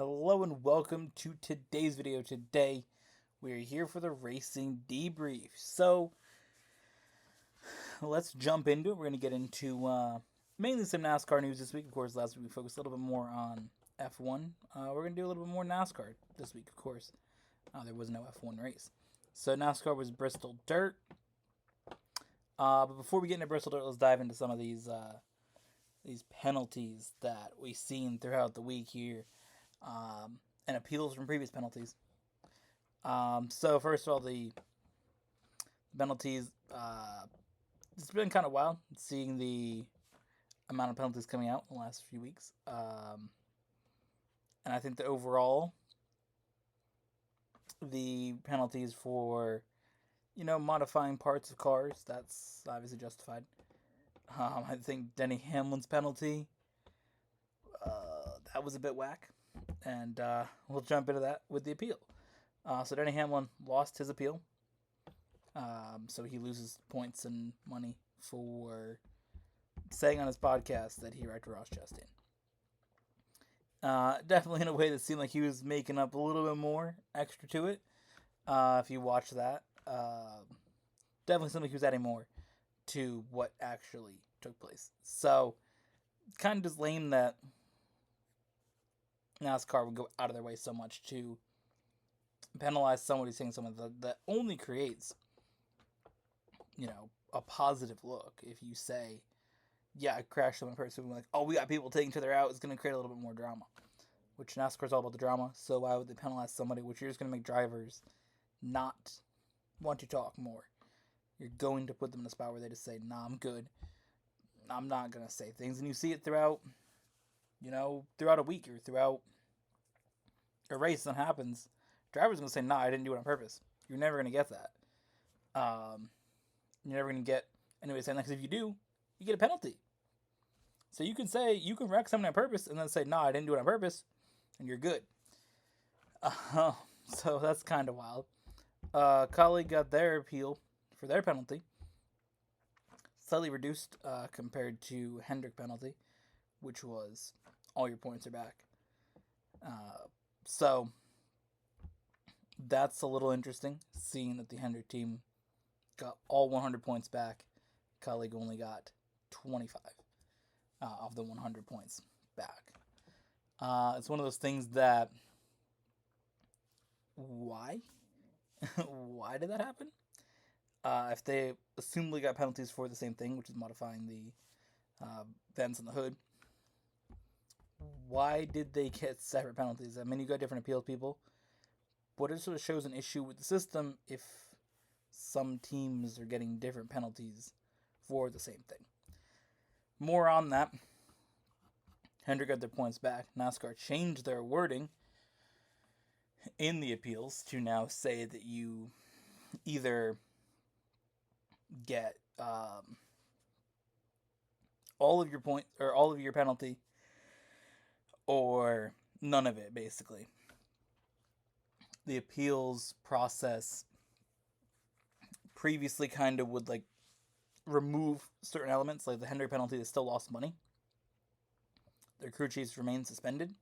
Hello and welcome to today's video. Today, we are here for the racing debrief. So, let's jump into it. We're going to get into mainly some NASCAR news this week. Of course, last week we focused a little bit more on F1. We're going to do a little bit more NASCAR this week, of course. There was no F1 race. So, NASCAR was Bristol Dirt. But before we get into Bristol Dirt, let's dive into some of these penalties that we've seen throughout the week here. And appeals from previous penalties. So first of all, the penalties. It's been kind of wild seeing the amount of penalties coming out in the last few weeks. And I think that overall, the penalties for, modifying parts of cars, that's obviously justified. I think Denny Hamlin's penalty, that was a bit whack. And we'll jump into that with the appeal. So Denny Hamlin lost his appeal. So he loses points and money for saying on his podcast that he wrecked Ross Chastain. Definitely in a way that seemed like he was making up a little bit more extra to it. If you watch that. Definitely seemed like he was adding more to what actually took place. So, kind of just lame that NASCAR would go out of their way so much to penalize somebody saying something that only creates, a positive look. If you say, yeah, I crashed someone person, like, oh, we got people taking each other out, it's going to create a little bit more drama. Which NASCAR's all about the drama, so why would they penalize somebody which you're just going to make drivers not want to talk more? You're going to put them in a spot where they just say, nah, I'm good. I'm not going to say things. And you see it throughout a week or throughout a race that happens. Drivers are going to say, nah, I didn't do it on purpose. You're never going to get that. You're never going to get anybody saying that, because if you do, you get a penalty. So you can wreck something on purpose and then say, nah, I didn't do it on purpose, and you're good. So that's kind of wild. Colleague got their appeal for their penalty slightly reduced compared to Hendrick penalty, which was all your points are back. So that's a little interesting, seeing that the Hendrick team got all 100 points back. Colleague only got 25 of the 100 points back. It's one of those things that, why? Why did that happen? If they assumably got penalties for the same thing, which is modifying the vents on the hood, why did they get separate penalties? I mean, you got different appeals people, but it sort of shows an issue with the system if some teams are getting different penalties for the same thing. More on that. Hendrick got their points back. NASCAR changed their wording in the appeals to now say that you either get all of your point or all of your penalty or none of it, basically. The appeals process previously kind of would remove certain elements, like the Hendrick penalty that still lost money. Their crew chiefs remain suspended,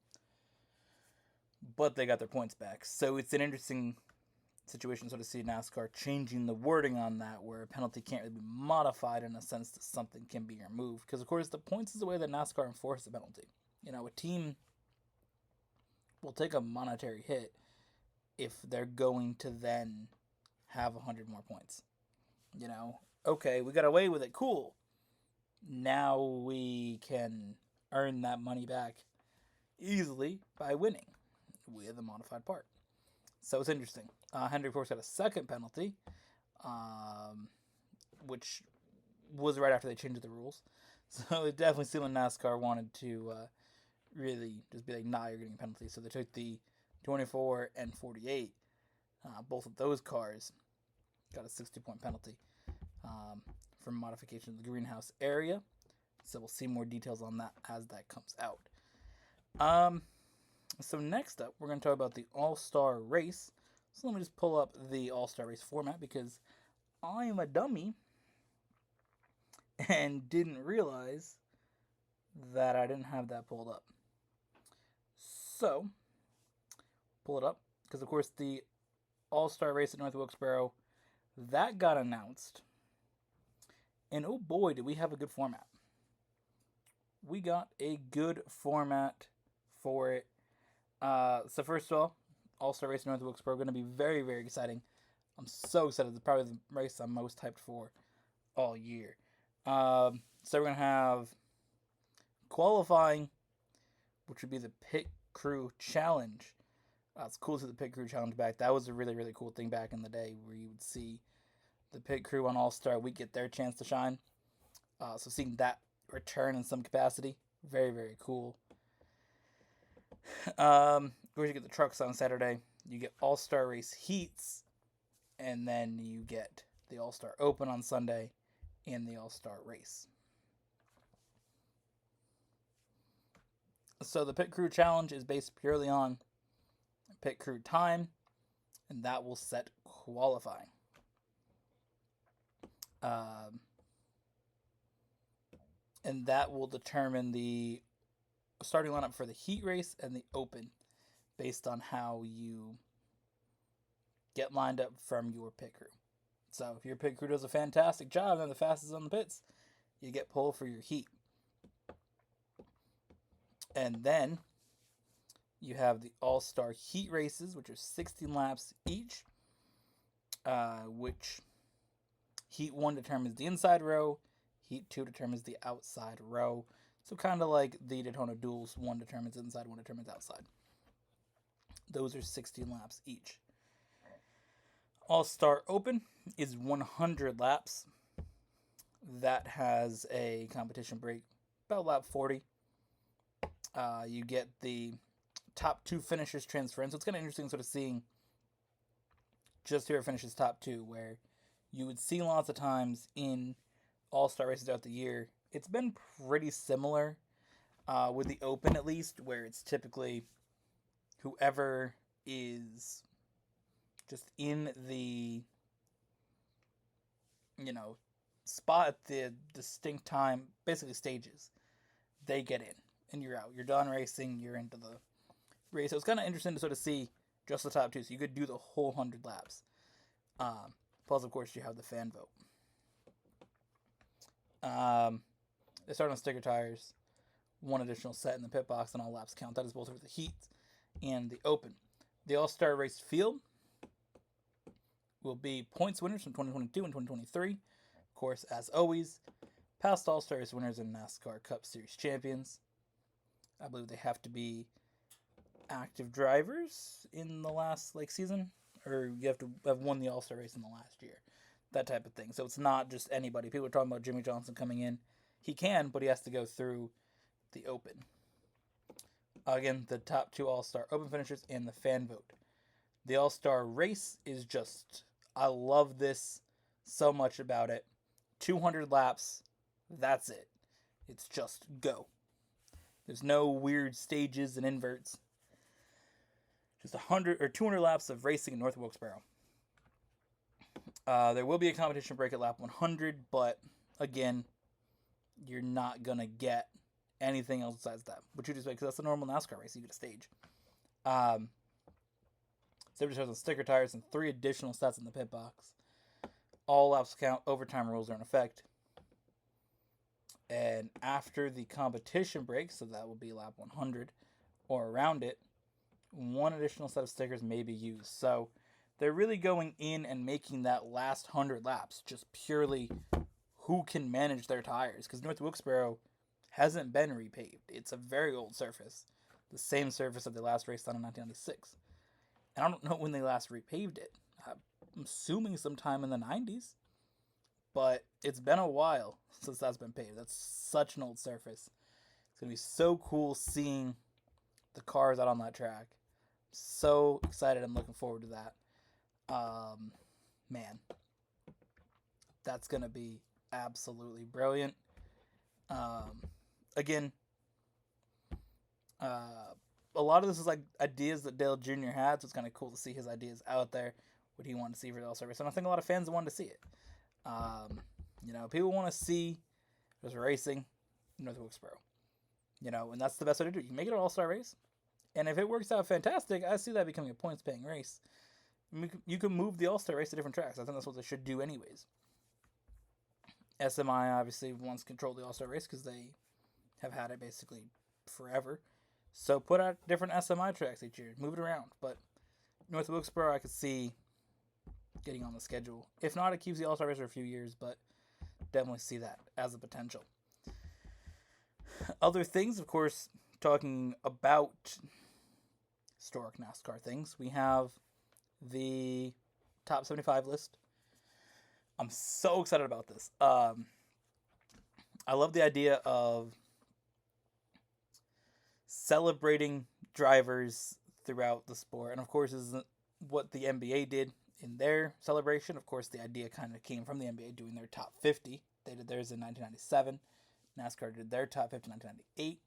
but they got their points back. So it's an interesting situation to see NASCAR changing the wording on that, where a penalty can't really be modified in a sense that something can be removed. Because, of course, the points is the way that NASCAR enforces a penalty. A team will take a monetary hit if they're going to then have 100 more points. Okay, we got away with it, cool. Now we can earn that money back easily by winning with a modified part. So it's interesting. Hendrick, of course, had a second penalty, which was right after they changed the rules. So it definitely seemed like NASCAR wanted to really just be like, nah, you're getting a penalty. So they took the 24 and 48. Both of those cars got a 60-point penalty for modification of the greenhouse area. So we'll see more details on that as that comes out. So next up, we're going to talk about the All-Star Race. So let me just pull up the All-Star Race format, because I am a dummy and didn't realize that I didn't have that pulled up. So, pull it up because, of course, the All-Star race at North Wilkesboro, that got announced. And oh boy, did we have a good format. We got a good format for it. So first of all-Star race in North Wilkesboro going to be very, very exciting. I'm so excited. It's probably the race I'm most hyped for all year. So we're going to have qualifying, which would be the Pit Crew Challenge. It's cool to see the Pit Crew Challenge back. That was a really, really cool thing back in the day where you would see the Pit Crew on All-Star Week get their chance to shine. So seeing that return in some capacity, very, very cool. Of course, you get the trucks on Saturday. You get All-Star Race Heats. And then you get the All-Star Open on Sunday and the All-Star Race. So the Pit Crew Challenge is based purely on pit crew time, and that will set qualifying. And that will determine the starting lineup for the heat race and the open based on how you get lined up from your pit crew. So if your pit crew does a fantastic job and they're the fastest on the pits, you get pulled for your heat. And then you have the All-Star Heat races, which are 16 laps each, which Heat 1 determines the inside row, Heat 2 determines the outside row. So kind of like the Daytona Duels, 1 determines inside, 1 determines outside. Those are 16 laps each. All-Star Open is 100 laps. That has a competition break about lap 40. You get the top 2 finishers transfer in. So it's kind of interesting sort of seeing just who finishes top 2, where you would see lots of times in All-Star races throughout the year. It's been pretty similar with the Open, at least, where it's typically whoever is just in the, spot at the distinct time, basically stages, they get in, and you're out. You're done racing, you're into the race. So it's kind of interesting to sort of see just the top 2, so you could do the whole 100 laps. Plus, of course, you have the fan vote. They start on sticker tires, 1 additional set in the pit box, and all laps count. That is both for the heat and the open. The All-Star Race field will be points winners from 2022 and 2023. Of course, as always, past All-Star Race winners and NASCAR Cup Series champions. I believe they have to be active drivers in the last season, or you have to have won the All-Star Race in the last year. That type of thing. So it's not just anybody. People are talking about Jimmy Johnson coming in. He can, but he has to go through the Open. Again, the top 2 All-Star Open finishers and the fan vote. The All-Star Race is just, I love this so much about it. 200 laps, that's it. It's just go. There's no weird stages and inverts. Just 100 or 200 laps of racing in North Wilkesboro. There will be a competition break at lap 100, but again, you're not going to get anything else besides that, which you just because that's a normal NASCAR race. You get a stage. 70 shows on sticker tires and 3 additional sets in the pit box. All laps count. Overtime rules are in effect. And after the competition break, so that will be lap 100 or around it, 1 additional set of stickers may be used. So they're really going in and making that last 100 laps just purely who can manage their tires. Because North Wilkesboro hasn't been repaved. It's a very old surface. The same surface that they last raced on in 1996. And I don't know when they last repaved it. I'm assuming sometime in the 90s. But it's been a while since that's been paved. That's such an old surface. It's going to be so cool seeing the cars out on that track. So excited. I'm looking forward to that. Man. That's going to be absolutely brilliant. Again, a lot of this is ideas that Dale Jr. had, so it's kind of cool to see his ideas out there, what he wanted to see for the All-Star Race. And I think a lot of fans wanted to see it. People want to see just racing in North Wilkesboro. And that's the best way to do it. You make it an All-Star Race, And if it works out fantastic, I see that becoming a points-paying race. You can move the All-Star race to different tracks. I think that's what they should do anyways. SMI obviously wants to control the All-Star race because they have had it basically forever. So put out different SMI tracks each year. Move it around. But North Wilkesboro, I could see getting on the schedule. If not, it keeps the All-Star race for a few years, but definitely see that as a potential. Other things, of course, talking about historic NASCAR things, we have the top 75 list. I'm so excited about this. I love the idea of celebrating drivers throughout the sport. And of course, this is what the NBA did in their celebration. Of course, the idea kind of came from the NBA doing their top 50. They did theirs in 1997. NASCAR did their top 50 in 1998.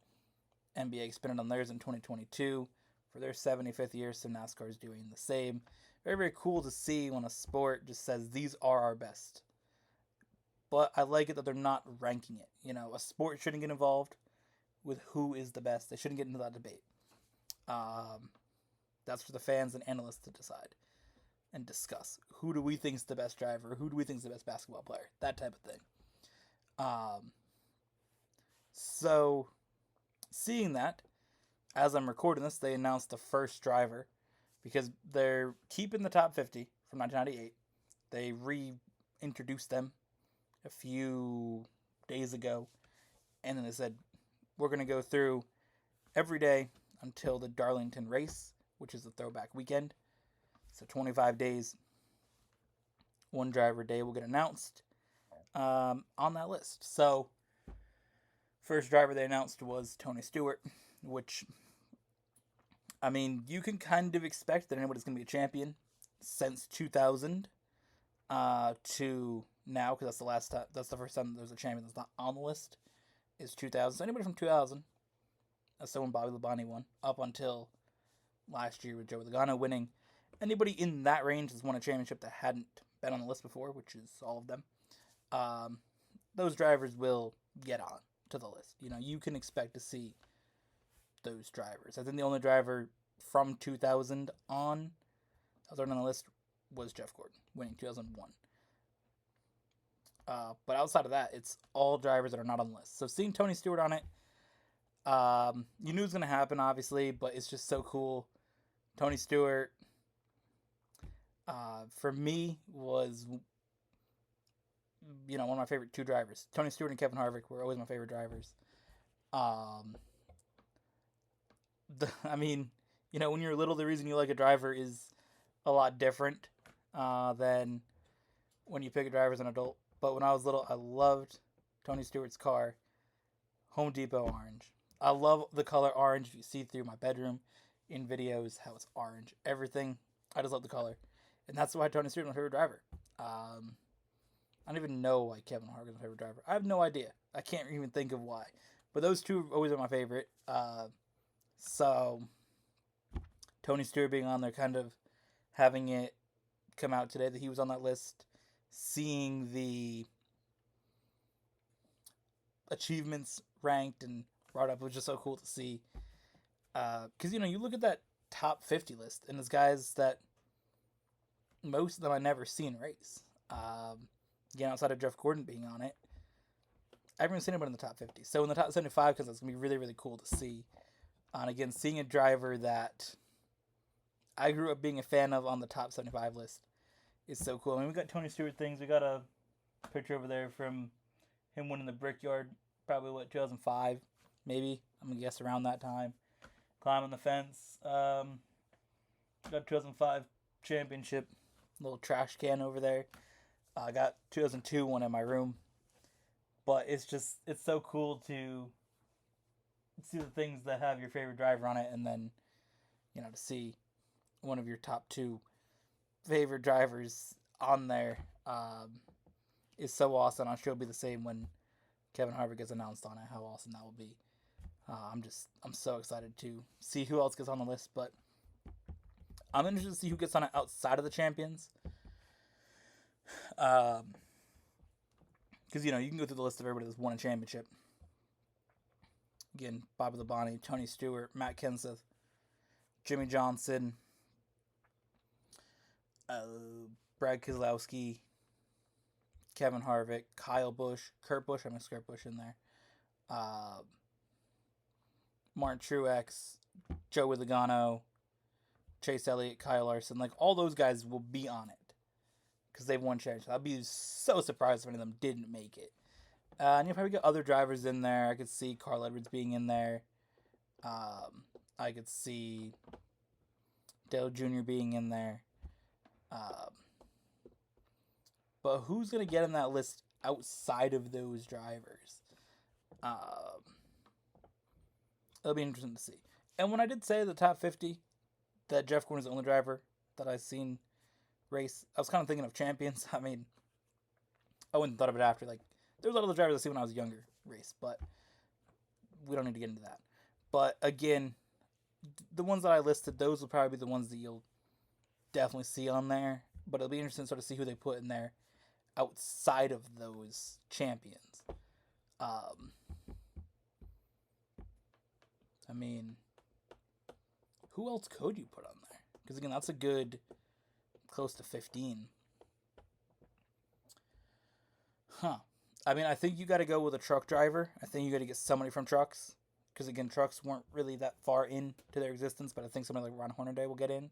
NBA expanded on theirs in 2022 for their 75th year, so NASCAR is doing the same. Very, very cool to see when a sport just says, these are our best. But I like it that they're not ranking it. You know, a sport shouldn't get involved with who is the best. They shouldn't get into that debate. That's for the fans and analysts to decide and discuss. Who do we think is the best driver? Who do we think is the best basketball player? That type of thing. So, seeing that, as I'm recording this, they announced the first driver because they're keeping the top 50 from 1998. They reintroduced them a few days ago, and then they said, we're going to go through every day until the Darlington race, which is the throwback weekend. So 25 days, one driver day will get announced on that list. So first driver they announced was Tony Stewart, which, I mean, you can kind of expect that anybody's going to be a champion since 2000 to now, because that's the first time there's a champion that's not on the list, is 2000. So anybody from 2000, that's when Bobby Labonte won, up until last year with Joey Logano winning. Anybody in that range has won a championship that hadn't been on the list before, which is all of them. Those drivers will get on to the list. You know, you can expect to see those drivers. I think the only driver from 2000 on that was on the list was Jeff Gordon, winning 2001. But outside of that, it's all drivers that are not on the list. So seeing Tony Stewart on it, you knew it was going to happen, obviously, but it's just so cool. Tony Stewart, for me, was, you know, one of my favorite two drivers. Tony Stewart and Kevin Harvick were always my favorite drivers. I mean, you know, when you're little, the reason you like a driver is a lot different than when you pick a driver as an adult. But when I was little, I loved Tony Stewart's car, Home Depot orange. I love the color orange. If you see through my bedroom in videos, how it's orange. Everything, I just love the color. And that's why Tony Stewart is my favorite driver. I don't even know why Kevin Harvick is my favorite driver. I have no idea. I can't even think of why. But those two always are my favorite. So, Tony Stewart being on there, kind of having it come out today that he was on that list, seeing the achievements ranked and brought up, was just so cool to see. Because, you know, you look at that top 50 list, and there's guys that most of them I've never seen race. Again, outside of Jeff Gordon being on it, I haven't seen anybody in the top 50. So in the top 75, because it's going to be really, really cool to see. And again, seeing a driver that I grew up being a fan of on the top 75 list is so cool. I mean, we got Tony Stewart things. We got a picture over there from him winning the Brickyard, probably, 2005, maybe. I'm going to guess around that time. Climbing the fence. Got 2005 championship. Little trash can over there. I got 2002 one in my room. But it's so cool to see the things that have your favorite driver on it, and then, you know, to see one of your top two favorite drivers on there is so awesome. I'm sure it'll be the same when Kevin Harvick gets announced on it, how awesome that will be. I'm so excited to see who else gets on the list, but I'm interested to see who gets on it outside of the champions. Because, you know, you can go through the list of everybody that's won a championship. Again, Bobby Labonte, Tony Stewart, Matt Kenseth, Jimmy Johnson, Brad Keselowski, Kevin Harvick, Kyle Busch, Kurt Busch. I'm going to Kurt Busch in there. Martin Truex, Joey Logano, Chase Elliott, Kyle Larson. Like, all those guys will be on it because they've won championships. I'd be so surprised if any of them didn't make it. And you'll probably get other drivers in there. I could see Carl Edwards being in there. I could see Dale Jr. being in there. But who's going to get in that list outside of those drivers? It'll be interesting to see. And when I did say the top 50, that Jeff Gordon is the only driver that I've seen race, I was kind of thinking of champions. I mean, I wouldn't have thought of it after. Like, there's a lot of the drivers I see when I was younger race, but we don't need to get into that. But again, the ones that I listed, those will probably be the ones that you'll definitely see on there. But it'll be interesting to sort of see who they put in there outside of those champions. I mean, who else could you put on there? Because again, that's a good close to 15. I mean, I think you got to go with a truck driver. I think you got to get somebody from trucks. Because again, trucks weren't really that far into their existence, but I think somebody like Ron Hornaday will get in.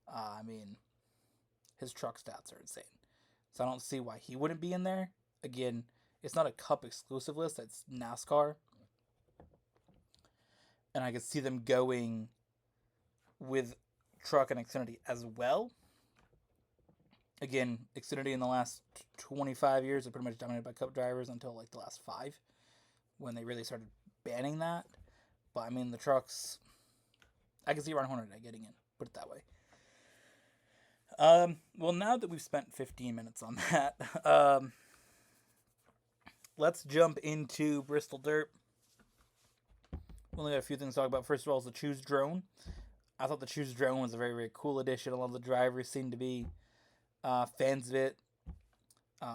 I mean, his truck stats are insane. So I don't see why he wouldn't be in there. Again, it's not a Cup exclusive list. It's NASCAR. And I could see them going with truck and Xfinity as well. Again, Xfinity in the last 25 years are pretty much dominated by Cup drivers until like the last 5, when they really started banning that. But I mean, the trucks, I can see Ron Hornaday getting in, put it that way. Well, now that we've spent 15 minutes on that, let's jump into Bristol Dirt. We only got a few things to talk about. First of all, is the Choose Drone. I thought the Choose Drone was a very, very cool addition. A lot of the drivers seemed to be fans of it.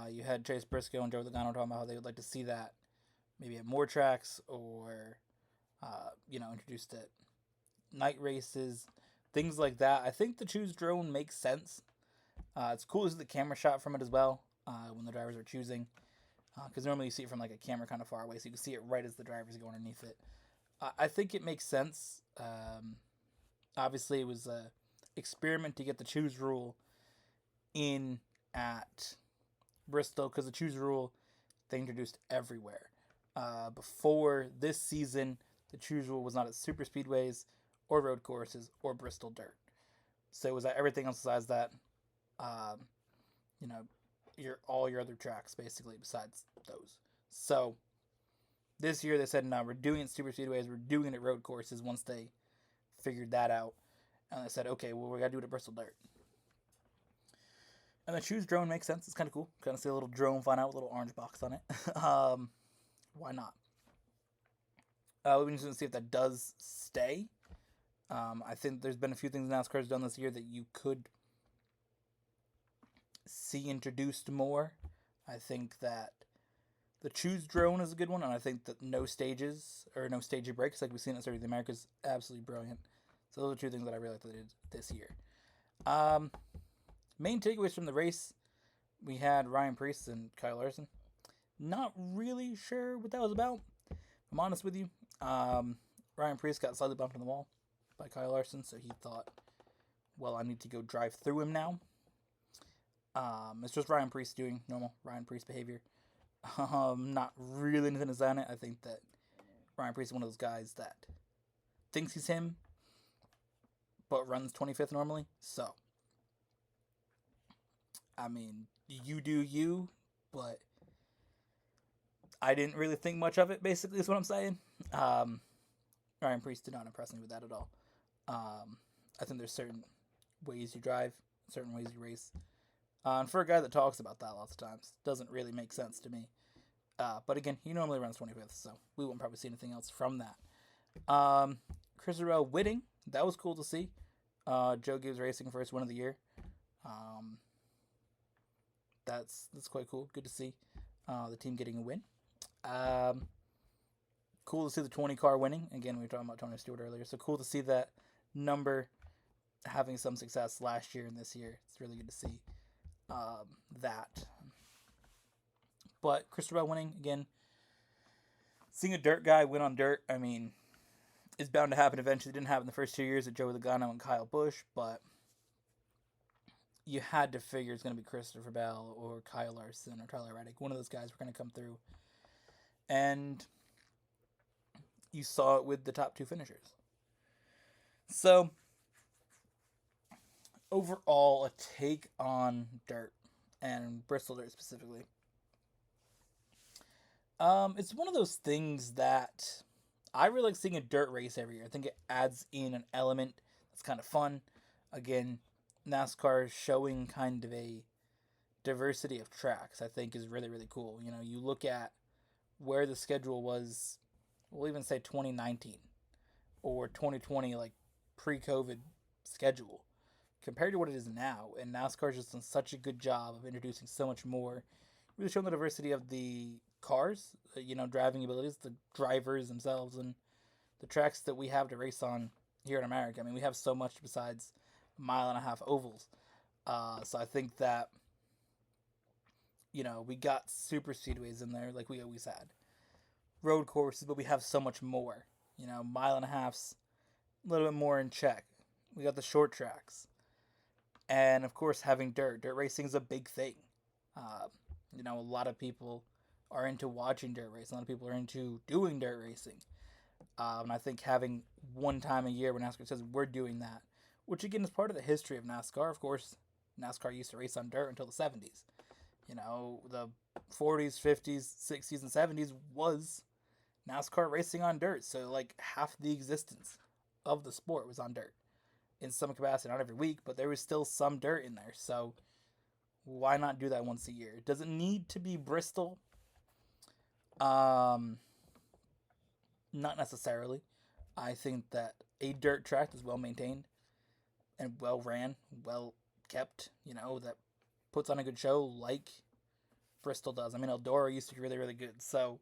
You had Chase Briscoe and Joe Logano talking about how they would like to see that maybe at more tracks, or introduced at night races, things like that. I think the Choose Drone makes sense. It's cool to see the camera shot from it as well when the drivers are choosing, because normally you see it from like a camera kind of far away, so you can see it right as the drivers go underneath it. I think it makes sense. Obviously, it was an experiment to get the choose rule in at Bristol, because the choose rule they introduced everywhere. Before this season, the choose rule was not at super speedways or road courses or Bristol Dirt. So it was at everything else besides that. All your other tracks basically besides those. So this year they said, no, we're doing it at super speedways, we're doing it at road courses once they figured that out. And they said, okay, well, we got to do it at Bristol Dirt. And the Choose Drone makes sense. It's kind of cool. Kind of see a little drone flying out with a little orange box on it. Why not? We'll be interested to see if that does stay. I think there's been a few things NASCAR's done this year that you could see introduced more. I think that the Choose Drone is a good one, and I think that no stages or no stage breaks like we've seen at Circuit of the Americas is absolutely brilliant. So those are two things that I really like that they did this year. Main takeaways from the race, we had Ryan Preece and Kyle Larson. Not really sure what that was about, if I'm honest with you. Ryan Preece got slightly bumped in the wall by Kyle Larson, so he thought, well, I need to go drive through him now. It's just Ryan Preece doing normal Ryan Preece behavior. Not really anything to say on it. I think that Ryan Preece is one of those guys that thinks he's him, but runs 25th normally. So, I mean, you do you, but I didn't really think much of it, basically, is what I'm saying. Ryan Preece did not impress me with that at all. I think there's certain ways you drive, certain ways you race. And for a guy that talks about that lots of times, doesn't really make sense to me. But again, he normally runs 25th, so we won't probably see anything else from that. Chris Arrell winning, that was cool to see. Joe Gibbs racing first win of the year. That's quite cool. Good to see the team getting a win. Cool to see the 20 car winning. Again, we were talking about Tony Stewart earlier, so cool to see that number having some success last year and this year. It's really good to see that. But Christopher winning, again, seeing a dirt guy win on dirt, I mean, it's bound to happen eventually. It didn't happen the first 2 years of Joey Logano and Kyle Busch, but you had to figure it's going to be Christopher Bell or Kyle Larson or Tyler Reddick. One of those guys were going to come through. And you saw it with the top 2 finishers. So, overall, a take on dirt, and Bristol dirt specifically. It's one of those things that I really like seeing a dirt race every year. I think it adds in an element that's kind of fun. Again, NASCAR showing kind of a diversity of tracks, I think, is really, really cool. You know, you look at where the schedule was, we'll even say 2019 or 2020, like pre-COVID schedule, compared to what it is now. And NASCAR's just done such a good job of introducing so much more, really showing the diversity of the cars, driving abilities, the drivers themselves, and the tracks that we have to race on here in America. I mean, we have so much besides mile-and-a-half ovals. So I think that, we got super speedways in there like we always had. Road courses, but we have so much more. Mile-and-a-half's a little bit more in check. We got the short tracks. And, of course, having dirt. Dirt racing is a big thing. A lot of people are into watching dirt racing. A lot of people are into doing dirt racing. And I think having one time a year when NASCAR says we're doing that, which again is part of the history of NASCAR. Of course, NASCAR used to race on dirt until the 70s. The 40s, 50s, 60s, and 70s was NASCAR racing on dirt. So, like, half the existence of the sport was on dirt. In some capacity, not every week, but there was still some dirt in there. So, why not do that once a year? Does it need to be Bristol? Not necessarily. I think that a dirt track is well maintained and well ran, well kept, that puts on a good show like Bristol does. I mean, Eldora used to be really, really good. So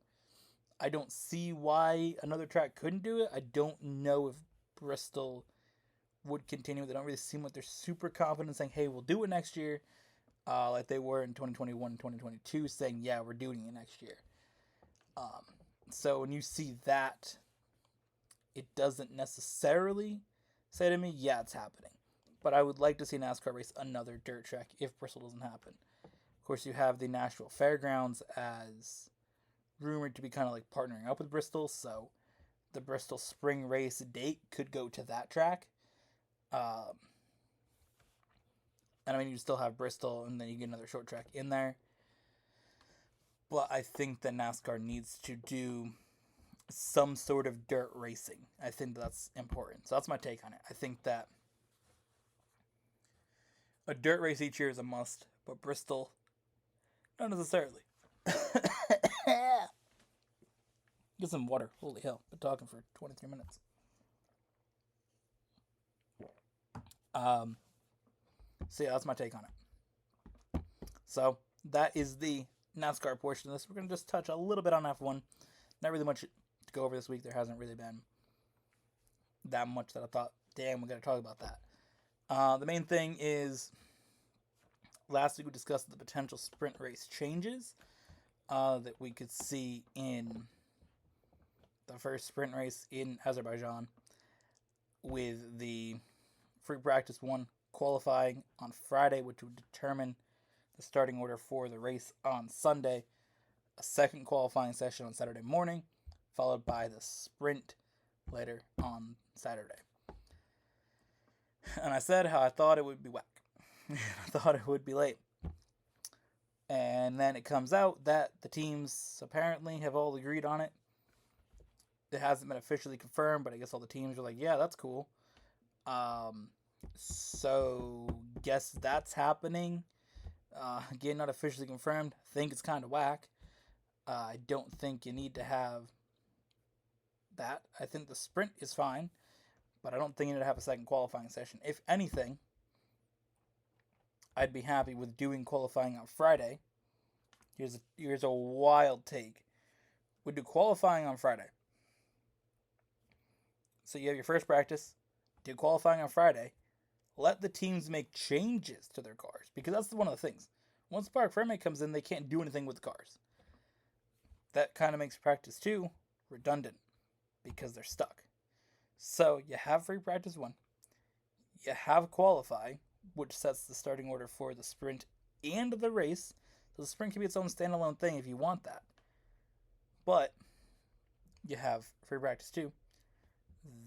I don't see why another track couldn't do it. I don't know if Bristol would continue. They don't really seem like they're super confident saying, hey, we'll do it next year. Like they were in 2021 and 2022 saying, yeah, we're doing it next year. So when you see that, it doesn't necessarily say to me, yeah, it's happening. But I would like to see NASCAR race another dirt track if Bristol doesn't happen. Of course, you have the Nashville Fairgrounds as rumored to be kind of like partnering up with Bristol, so the Bristol spring race date could go to that track. And I mean, you still have Bristol, and then you get another short track in there. But I think that NASCAR needs to do some sort of dirt racing. I think that's important. So that's my take on it. I think that a dirt race each year is a must, but Bristol, not necessarily. Get some water. Holy hell. Been talking for 23 minutes. So yeah, that's my take on it. So that is the NASCAR portion of this. We're going to just touch a little bit on F1. Not really much to go over this week. There hasn't really been that much that I thought, damn, we got to talk about that. The main thing is, last week we discussed the potential sprint race changes that we could see in the first sprint race in Azerbaijan with the free practice 1 qualifying on Friday, which would determine the starting order for the race on Sunday, a second qualifying session on Saturday morning, followed by the sprint later on Saturday. And I said how I thought it would be whack. I thought it would be late. And then it comes out that the teams apparently have all agreed on it. It hasn't been officially confirmed, but I guess all the teams are like, yeah, that's cool. So guess that's happening. Again, not officially confirmed. I think it's kind of whack. I don't think you need to have that. I think the sprint is fine, but I don't think you need to have a second qualifying session. If anything, I'd be happy with doing qualifying on Friday. Here's a wild take. We'd do qualifying on Friday. So you have your first practice, do qualifying on Friday. Let the teams make changes to their cars, because that's one of the things. Once Park Ferme comes in, they can't do anything with the cars. That kind of makes practice 2 redundant, because they're stuck. So you have free practice 1. You have qualify, which sets the starting order for the sprint and the race. So the sprint can be its own standalone thing if you want that. But you have free practice 2.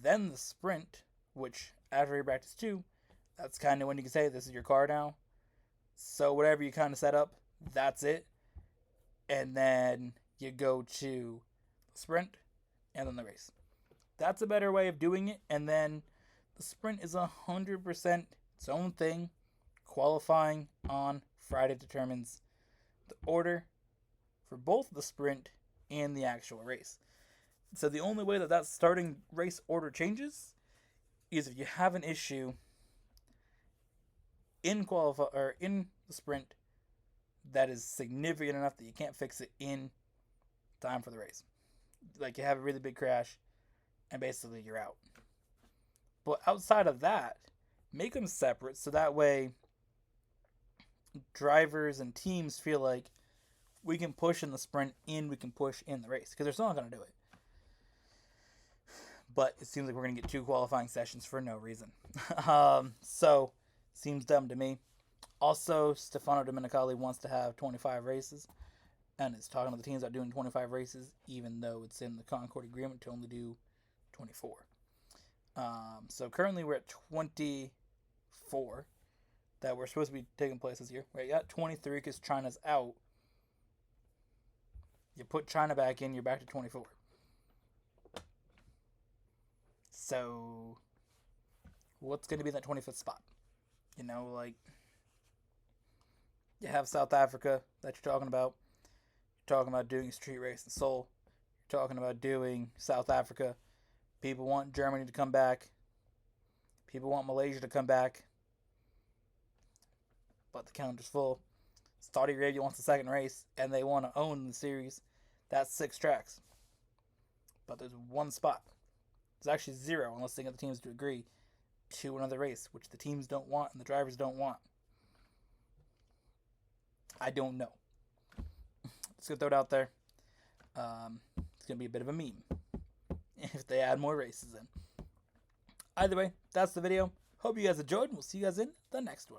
Then the sprint, which after free practice 2, that's kind of when you can say this is your car now. So whatever you kind of set up, that's it. And then you go to the sprint and then the race. That's a better way of doing it. And then the sprint is 100% its own thing. Qualifying on Friday determines the order for both the sprint and the actual race. So the only way that starting race order changes is if you have an issue in the sprint that is significant enough that you can't fix it in time for the race. Like you have a really big crash and basically you're out. But outside of that, make them separate so that way drivers and teams feel like we can push in the sprint and we can push in the race, because they're still not going to do it. But it seems like we're going to get 2 qualifying sessions for no reason. So, seems dumb to me. Also, Stefano Domenicali wants to have 25 races, and is talking to the teams about doing 25 races, even though it's in the Concord agreement to only do 24. So currently we're at 24 that were supposed to be taking place this year. We got 23 because China's out. You put China back in, you're back to 24. So, what's going to be that 25th spot? You know, like, you have South Africa that you're talking about. You're talking about doing a street race in Seoul. You're talking about doing South Africa. People want Germany to come back. People want Malaysia to come back. But the calendar's full. Saudi Arabia wants the second race, and they want to own the series. That's 6 tracks. But there's 1 spot. There's actually 0 unless they get the teams to agree to another race, which the teams don't want and the drivers don't want. I don't know. Let's go throw it out there. It's going to be a bit of a meme if they add more races in. Either way, that's the video. Hope you guys enjoyed, and we'll see you guys in the next one.